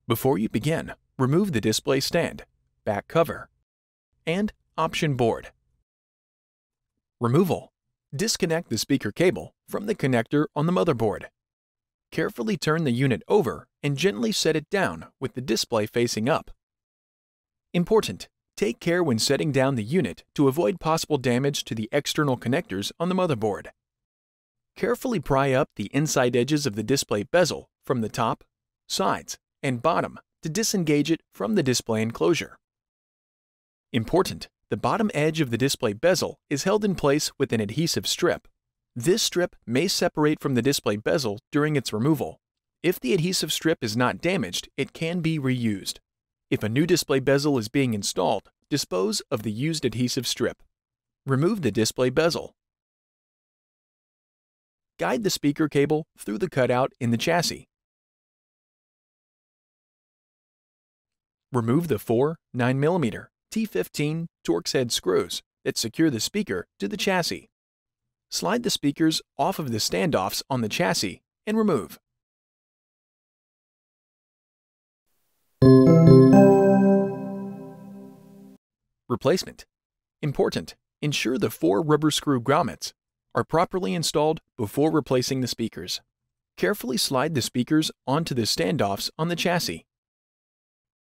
Before you begin, remove the display stand, back cover, and option board. Removal. Disconnect the speaker cable from the connector on the motherboard. Carefully turn the unit over and gently set it down with the display facing up. Important: take care when setting down the unit to avoid possible damage to the external connectors on the motherboard. Carefully pry up the inside edges of the display bezel from the top, sides, and bottom to disengage it from the display enclosure. Important: the bottom edge of the display bezel is held in place with an adhesive strip. This strip may separate from the display bezel during its removal. If the adhesive strip is not damaged, it can be reused. If a new display bezel is being installed, dispose of the used adhesive strip. Remove the display bezel. Guide the speaker cable through the cutout in the chassis. Remove the four 9mm T15 Torx head screws that secure the speaker to the chassis. Slide the speakers off of the standoffs on the chassis and remove. Replacement. Important: ensure the four rubber screw grommets are properly installed before replacing the speakers. Carefully slide the speakers onto the standoffs on the chassis.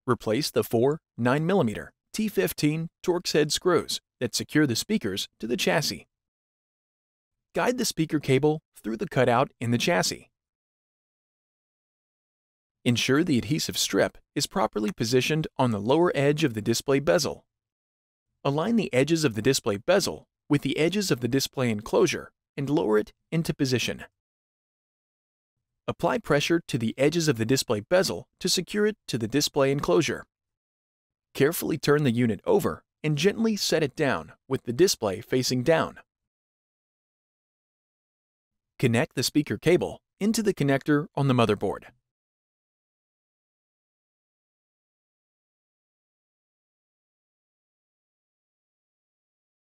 Replace the four 9mm T15 Torx head screws that secure the speakers to the chassis. Guide the speaker cable through the cutout in the chassis. Ensure the adhesive strip is properly positioned on the lower edge of the display bezel. Align the edges of the display bezel with the edges of the display enclosure and lower it into position. Apply pressure to the edges of the display bezel to secure it to the display enclosure. Carefully turn the unit over and gently set it down with the display facing down. Connect the speaker cable into the connector on the motherboard.